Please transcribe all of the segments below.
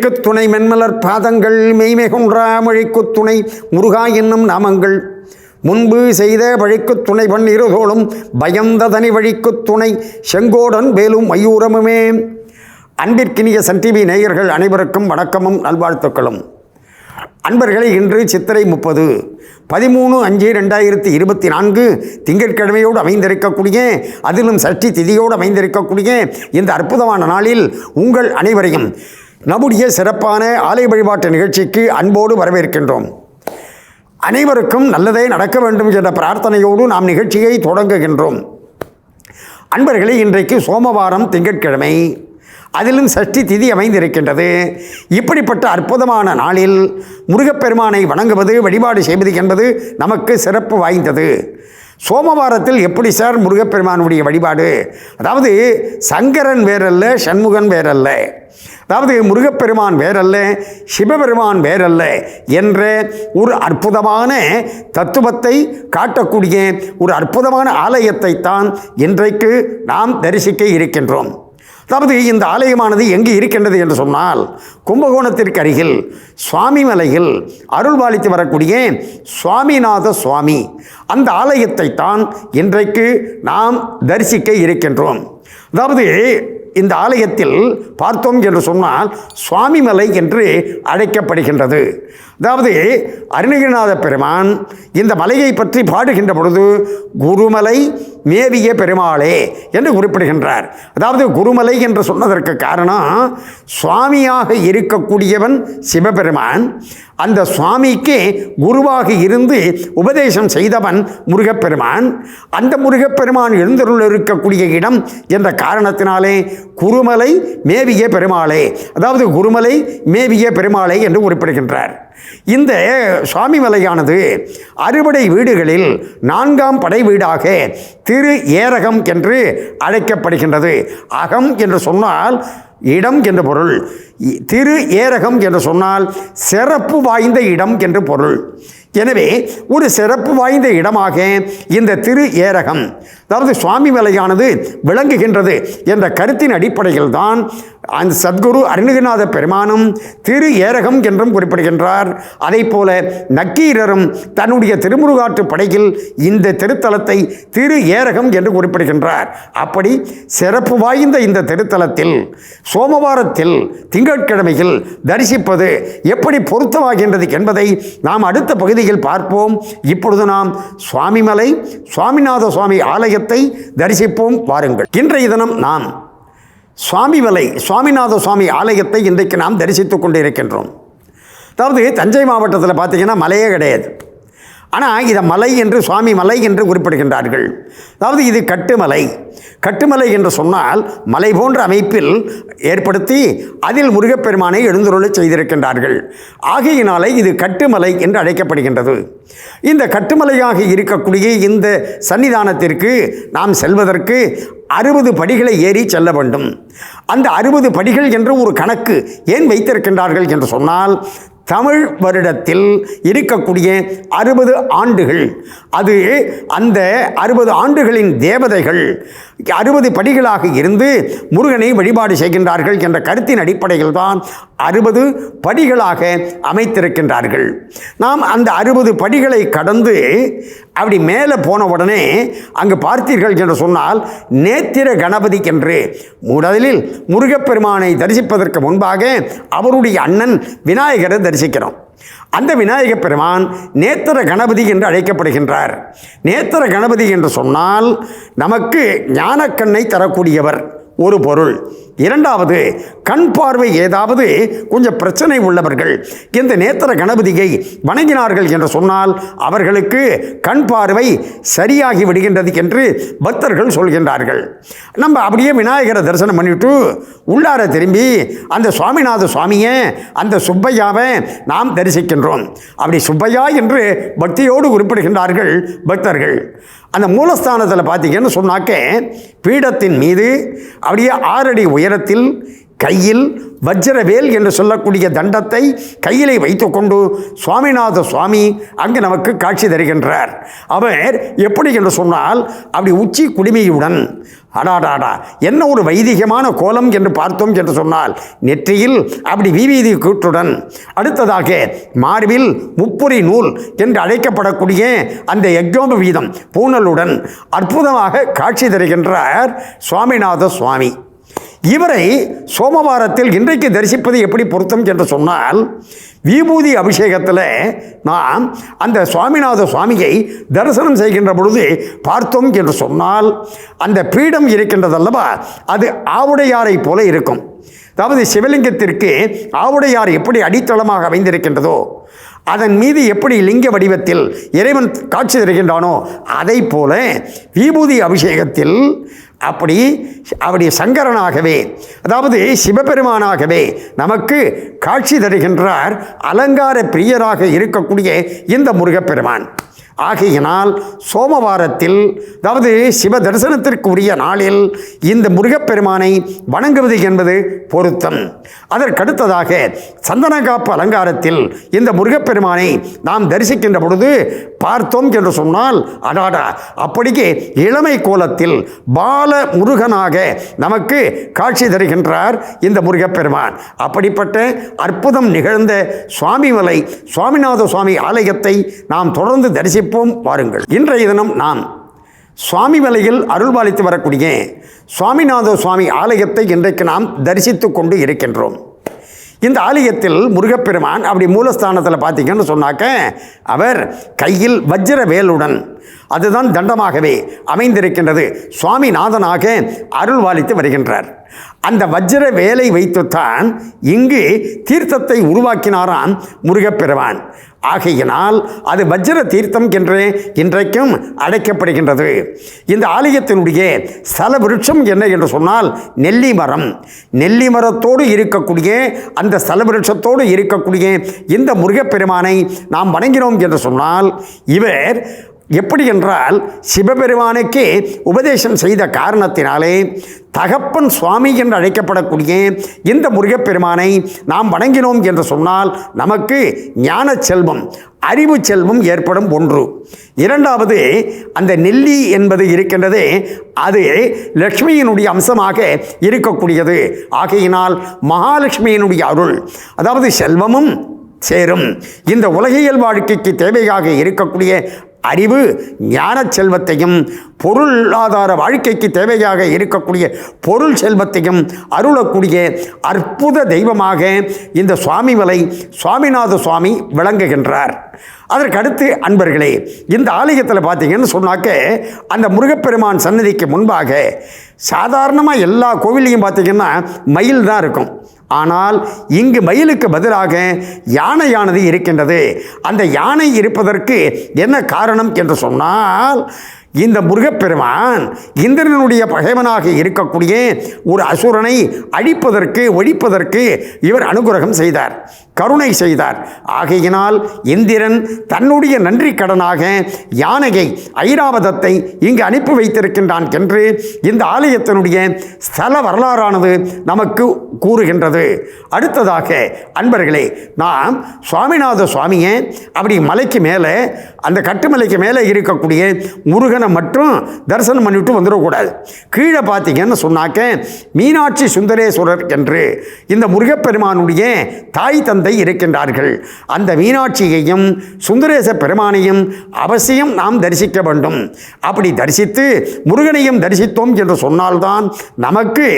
மெய்க்குத் துணை மென்மலர் பாதங்கள் மெய்மெகுன்றா மொழிக்குத் துணை முருகா என்னும் நாமங்கள் முன்பு செய்த வழிக்குத் துணை பன்னிருதோளும் பயந்த தனி வழிக்குத் துணை செங்கோடன் வேலும் மயூரமுமே. அன்பிற்கினிய சன் டிவி நேயர்கள் அனைவருக்கும் வணக்கமும் நல்வாழ்த்துக்களும். அன்பர்களே, இன்று சித்திரை 30 13/5/2024 திங்கட்கிழமையோடு அமைந்திருக்கக்கூடிய, அதிலும் சஷ்டி திதியோடு அமைந்திருக்கக்கூடிய இந்த அற்புதமான நாளில் உங்கள் அனைவரையும் நம்முடைய சிறப்பான ஆலய வழிபாட்டு நிகழ்ச்சிக்கு அன்போடு வரவேற்கின்றோம். அனைவருக்கும் நல்லதே நடக்க வேண்டும் என்ற பிரார்த்தனையோடு நாம் நிகழ்ச்சியை தொடங்குகின்றோம். அன்பர்களே, இன்றைக்கு சோமவாரம் திங்கட்கிழமை, அதிலும் சஷ்டி திதி அமைந்திருக்கின்றது. இப்படிப்பட்ட அற்புதமான நாளில் முருகப்பெருமானை வணங்குவது, வழிபாடு செய்வது என்பது நமக்கு சிறப்பு வாய்ந்தது. சோமவாரத்தில் எப்படி சார் முருகப்பெருமானுடைய வழிபாடு? அதாவது சங்கரன் வேறல்ல, சண்முகன் வேறல்ல, அதாவது முருகப்பெருமான் வேறல்ல, சிவபெருமான் வேறல்ல என்ற ஒரு அற்புதமான தத்துவத்தை காட்டக்கூடிய ஒரு அற்புதமான ஆலயத்தை தான் இன்றைக்கு நாம் தரிசிக்க இருக்கின்றோம். அதாவது இந்த ஆலயமானது எங்கே இருக்கின்றது என்று சொன்னால், கும்பகோணத்திற்கு அருகில் சுவாமிமலையில் அருள்பாலித்து வரக்கூடிய சுவாமிநாத சுவாமி, அந்த ஆலயத்தை தான் இன்றைக்கு நாம் தரிசிக்க இருக்கின்றோம். அதாவது இந்த ஆலயத்தில் பார்த்தோம் என்று சொன்னால் சுவாமிமலை என்று அழைக்கப்படுகின்றது. அதாவது அருணகிரிநாத பெருமான் இந்த மலையை பற்றி பாடுகின்ற பொழுது குருமலை மேவிய பெருமாளே என்று குறிப்பிடுகின்றார். அதாவது குருமலை என்று சொன்னதற்கு காரணம், சுவாமியாக இருக்கக்கூடியவன் சிவபெருமான், அந்த சுவாமிக்கு குருவாக இருந்து உபதேசம் செய்தவன் முருகப்பெருமான். அந்த முருகப்பெருமான் எழுந்தருள் இருக்கக்கூடிய இடம் என்ற காரணத்தினாலே குருமலை மேவிய பெருமாளே, அதாவது குருமலை மேவிய பெருமாளே என்று குறிப்பிடுகின்றார். இந்த சுவாமிமலையானது அறுபடை வீடுகளில் 4ஆம் படை வீடாக திரு ஏரகம் என்று அழைக்கப்படுகின்றது. அகம் என்று சொன்னால் இடம் என்று பொருள், திரு ஏரகம் என்று சொன்னால் சிறப்பு வாய்ந்த இடம் என்று பொருள். எனவே ஒரு சிறப்பு வாய்ந்த இடமாக இந்த திரு ஏரகம், அதாவது சுவாமிமலையானது விளங்குகின்றது என்ற கருத்தின் அடிப்படையில் தான் அந்த சத்குரு அருணகிரிநாத பெருமானும் திரு ஏரகம் என்றும் குறிப்பிடுகின்றார். அதை போல நக்கீரரும் தன்னுடைய திருமுருகாற்று படையில் இந்த திருத்தலத்தை திரு ஏரகம் என்று குறிப்பிடுகின்றார். அப்படி சிறப்பு வாய்ந்த இந்த திருத்தலத்தில் சோமவாரத்தில் திங்கட்கிழமையில் தரிசிப்பது எப்படி பொருத்தமாகின்றது என்பதை நாம் அடுத்த பகுதியில் பார்ப்போம். இப்பொழுது நாம் சுவாமிமலை சுவாமிநாத சுவாமி ஆலயத்தை தரிசிப்போம், வாருங்கள். இன்றைய தினம் நாம் சுவாமிமலை சுவாமிநாத சுவாமி ஆலயத்தை இன்றைக்கு நாம் தரிசித்துக் கொண்டு இருக்கின்றோம். அதாவது தஞ்சை மாவட்டத்தில் பார்த்தீங்கன்னா மலையே கிடையாது, ஆனால் இதை மலை என்று சுவாமி மலை என்று குறிப்பிடுகின்றார்கள். அதாவது இது கட்டுமலை. கட்டுமலை என்று சொன்னால் மலை போன்ற அமைப்பில் ஏற்படுத்தி அதில் முருகப்பெருமானை எழுந்துருள செய்திருக்கின்றார்கள். ஆகையினாலே இது கட்டுமலை என்று அழைக்கப்படுகின்றது. இந்த கட்டுமலையாக இருக்கக்கூடிய இந்த சன்னிதானத்திற்கு நாம் செல்வதற்கு 60 படிகளை ஏறி செல்ல வேண்டும். அந்த 60 படிகள் என்று ஒரு கணக்கு ஏன் வைத்திருக்கின்றார்கள் என்று சொன்னால், தமிழ் வருடத்தில் இருக்கக்கூடிய 60 ஆண்டுகள், அது அந்த 60 ஆண்டுகளின் தேவதைகள் 60 படிகளாக இருந்து முருகனை வழிபாடு செய்கின்றார்கள் என்ற கருத்தின் அடிப்படையில் தான் 60 படிகளாக அமைத்திருக்கின்றார்கள். நாம் அந்த 60 படிகளை கடந்து அப்படி மேலே போன உடனே அங்கு பார்த்தீர்கள் என்று சொன்னால் நேத்திர கணபதி என்று, முதலில் முருகப்பெருமானை தரிசிப்பதற்கு முன்பாக அவருடைய அண்ணன் விநாயகரை தரிசிக்கிறோம். அந்த விநாயக பெருமான் நேத்திர கணபதி என்று அழைக்கப்படுகின்றார். நேத்திர கணபதி என்று சொன்னால் நமக்கு ஞானக்கண்ணை தரக்கூடியவர் ஒரு பொருள். இரண்டாவது, கண் பார்வை ஏதாவது கொஞ்சம் பிரச்சனை உள்ளவர்கள் இந்த நேத்திர கணபதியை வணங்கினார்கள் என்று சொன்னால் அவர்களுக்கு கண் பார்வை சரியாகி விடுகின்றது என்று பக்தர்கள் சொல்கின்றார்கள். நம்ம அப்படியே விநாயகரை தரிசனம் பண்ணிவிட்டு உள்ளார திரும்பி அந்த சுவாமிநாத சுவாமியை, அந்த சுப்பையாவை நாம் தரிசிக்கின்றோம். அப்படி சுப்பையா என்று பக்தியோடு குறிப்பிடுகின்றார்கள் பக்தர்கள். அந்த மூலஸ்தானத்தில் பார்த்தீங்கன்னு சொன்னாக்க பீடத்தின் மீது அப்படியே 6 அடி உயரத்தில் கையில் வஜ்ரவேல் என்று சொல்லக்கூடிய தண்டத்தை கையிலே வைத்துக்கொண்டு சுவாமிநாத சுவாமி அங்கு நமக்கு காட்சி தருகின்றார். அவர் எப்படி என்று சொன்னால் அப்படி உச்சி குடுமியுடன், அடாடாடா என்ன ஒரு வைதிகமான கோலம் என்று பார்த்தோம் என்று சொன்னால் நெற்றியில் அப்படி விபூதி கூற்றுடன், அடுத்ததாக மார்பில் முப்புரி நூல் என்று அழைக்கப்படக்கூடிய அந்த யக்ஞோப வீதம் பூணலுடன் அற்புதமாக காட்சி தருகின்றார் சுவாமிநாத சுவாமி. இவரை சோமவாரத்தில் இன்றைக்கு தரிசிப்பது எப்படி பொருத்தம் என்று சொன்னால், விபூதி அபிஷேகத்தில் நாம் அந்த சுவாமிநாத சுவாமியை தரிசனம் செய்கின்ற பொழுது பார்த்தோம் என்று சொன்னால், அந்த பீடம் இருக்கின்றதல்லவா, அது ஆவுடையாரை போல இருக்கும். அதாவது சிவலிங்கத்திற்கு ஆவுடையார் எப்படி அடித்தளமாக அமைந்திருக்கின்றதோ, அதன் மீது எப்படி லிங்க வடிவத்தில் இறைவன் காட்சி தருகின்றானோ, அதை போல விபூதி அபிஷேகத்தில் அப்படி சங்கரனாகவே, அதாவது சிவபெருமானாகவே நமக்கு காட்சி தருகின்றார் அலங்கார பிரியராக இருக்கக்கூடிய இந்த முருகப்பெருமான். ஆகையினால் சோமவாரத்தில், அதாவது சிவ தரிசனத்திற்கு உரிய நாளில் இந்த முருகப்பெருமானை வணங்குவது என்பது பொருத்தம். அதற்கடுத்ததாக சந்தனக்காப்பு அலங்காரத்தில் இந்த முருகப்பெருமானை நாம் தரிசிக்கின்ற பொழுது பார்த்தோம் என்று சொன்னால், அடாடா அப்படியே இளமை கோலத்தில் பால முருகனாக நமக்கு காட்சி தருகின்றார் இந்த முருகப்பெருமான். அப்படிப்பட்ட அற்புதம் நிகழ்ந்த சுவாமிமலை சுவாமிநாத சுவாமி ஆலயத்தை நாம் தொடர்ந்து தரிசிப்போம். வாருங்கள். இன்றைய தினம் நாம் சுவாமிமலையில் அருள்பாலித்து வரக்கூடிய சுவாமிநாத சுவாமி ஆலயத்தை இன்றைக்கு நாம் தரிசித்து கொண்டு இருக்கின்றோம். இந்த ஆலயத்தில் முருகப்பெருமான் அப்படி மூலஸ்தானத்தில் பார்த்தீங்கன்னு சொன்னாக்க அவர் கையில் வஜ்ர வேலுடன், அதுதான் தண்டமாகவே அமைந்திருக்கின்றது, சுவாமிநாதனாக அருள்பாலித்து வருகின்றார். அந்த வஜ்ர வேலை வைத்துத்தான் இங்கு தீர்த்தத்தை உருவாக்கினாராம் முருகப்பெருமான். ஆகையினால் அது வஜ்ர தீர்த்தம் என்று இன்றைக்கும் அழைக்கப்படுகின்றது. இந்த ஆலயத்தினுடைய ஸ்தல விருட்சம் என்ன என்று சொன்னால் நெல்லி மரம். நெல்லி மரத்தோடு இருக்கக்கூடிய அந்த ஸ்தல விருட்சத்தோடு இருக்கக்கூடிய இந்த முருகப்பெருமானை நாம் வணங்கினோம் என்று சொன்னால், இவர் எப்படி என்றால் சிவபெருமானுக்கு உபதேசம் செய்த காரணத்தினாலே தகப்பன் சுவாமி என்று அழைக்கப்படக்கூடிய இந்த முருகப்பெருமானை நாம் வணங்கினோம் என்று சொன்னால் நமக்கு ஞான செல்வம், அறிவு செல்வம் ஏற்படும் ஒன்று. இரண்டாவது, அந்த நெல்லி என்பது இருக்கின்றது, அது லக்ஷ்மியினுடைய அம்சமாக இருக்கக்கூடியது. ஆகையினால் மகாலட்சுமியினுடைய அருள், அதாவது செல்வமும் சேரும். இந்த உலகியல் வாழ்க்கைக்கு தேவையாக இருக்கக்கூடிய அறிவு ஞான செல்வத்தையும், பொருளாதார வாழ்க்கைக்கு தேவையாக இருக்கக்கூடிய பொருள் செல்வத்தையும் அருளக்கூடிய அற்புத தெய்வமாக இந்த சுவாமிமலை சுவாமிநாத சுவாமி விளங்குகின்றார். அதற்கடுத்து அன்பர்களே, இந்த ஆலயத்தில் பார்த்தீங்கன்னு சொன்னாக்க அந்த முருகப்பெருமான் சன்னதிக்கு முன்பாக சாதாரணமாக எல்லா கோவிலையும் பார்த்தீங்கன்னா மயில் தான் இருக்கும். ஆனால் இங்கு மயிலுக்கு பதிலாக யானையானது இருக்கின்றது. அந்த யானை இருப்பதற்கு என்ன காரணம் என்று சொன்னால், இந்த முருகப்பெருமான் இந்திரனுடைய பகைவனாக இருக்கக்கூடிய ஒரு அசுரனை அழிப்பதற்கு, ஒழிப்பதற்கு இவர் அனுகிரகம் செய்தார், கருணை செய்தார். ஆகையினால் இந்திரன் தன்னுடைய நன்றி கடனாக யானையை, ஐராவதத்தை இங்கு அனுப்பி வைத்திருக்கின்றான் என்று இந்த ஆலயத்தினுடைய ஸ்தல வரலாறானது நமக்கு கூறுகின்றது. அடுத்ததாக அன்பர்களே, நாம் சுவாமிநாத சுவாமியை அப்படி மலைக்கு மேலே, அந்த கட்டுமலைக்கு மேலே இருக்கக்கூடிய முருகனை மட்டும் தரிசனம் பண்ணிவிட்டு வந்துடக்கூடாது. கீழே பார்த்தீங்கன்னு சொன்னாக்க மீனாட்சி சுந்தரேஸ்வரர் என்று இந்த முருகப்பெருமானுடைய தாய் தந்தை இருக்கின்றார்கள். அந்த மீனாட்சியையும் சுந்தரேச பெருமானையும் அவசியம் நாம் தரிசிக்க வேண்டும். அப்படி தரிசித்து முருகனையும் தரிசித்தோம் என்று சொன்னால்தான் நமக்கு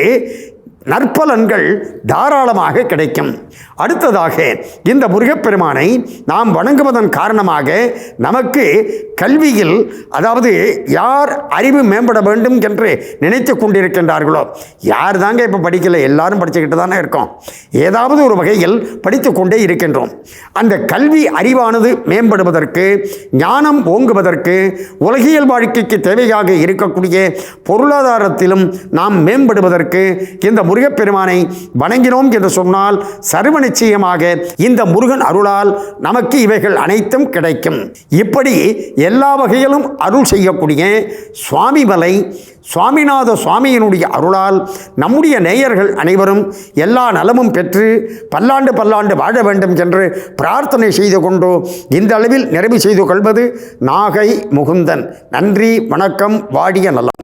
நற்பலன்கள் தாராளமாக கிடைக்கும். அடுத்ததாக இந்த முருகப்பெருமானை நாம் வணங்குவதன் காரணமாக நமக்கு கல்வியில், அதாவது யார் அறிவு மேம்பட வேண்டும் என்று நினைத்து கொண்டிருக்கின்றார்களோ, யார் தாங்க இப்போ படிக்கலை, எல்லாரும் படிச்சுக்கிட்டு தானே இருக்கோம், ஏதாவது ஒரு வகையில் படித்து கொண்டே இருக்கின்றோம். அந்த கல்வி அறிவானது மேம்படுவதற்கு, ஞானம் ஓங்குவதற்கு, உலகியல் வாழ்க்கைக்கு தேவையாக இருக்கக்கூடிய பொருளாதாரத்திலும் நாம் மேம்படுவதற்கு இந்த முருகப்பெருமானை வணங்கினோம் என்று சொன்னால் சர்வ நிச்சயமாக இந்த முருகன் அருளால் நமக்கு இவைகள் அனைத்தும் கிடைக்கும். இப்படி எல்லா வகையிலும் அருள் செய்யக்கூடிய சுவாமிமலை சுவாமிநாத சுவாமியினுடைய அருளால் நம்முடைய நேயர்கள் அனைவரும் எல்லா நலமும் பெற்று பல்லாண்டு பல்லாண்டு வாழ வேண்டும் என்று பிரார்த்தனை செய்து கொண்டு இந்த அளவில் நிறைவு செய்து கொள்வது நாகை முகுந்தன். நன்றி, வணக்கம், வாடிய நலம்.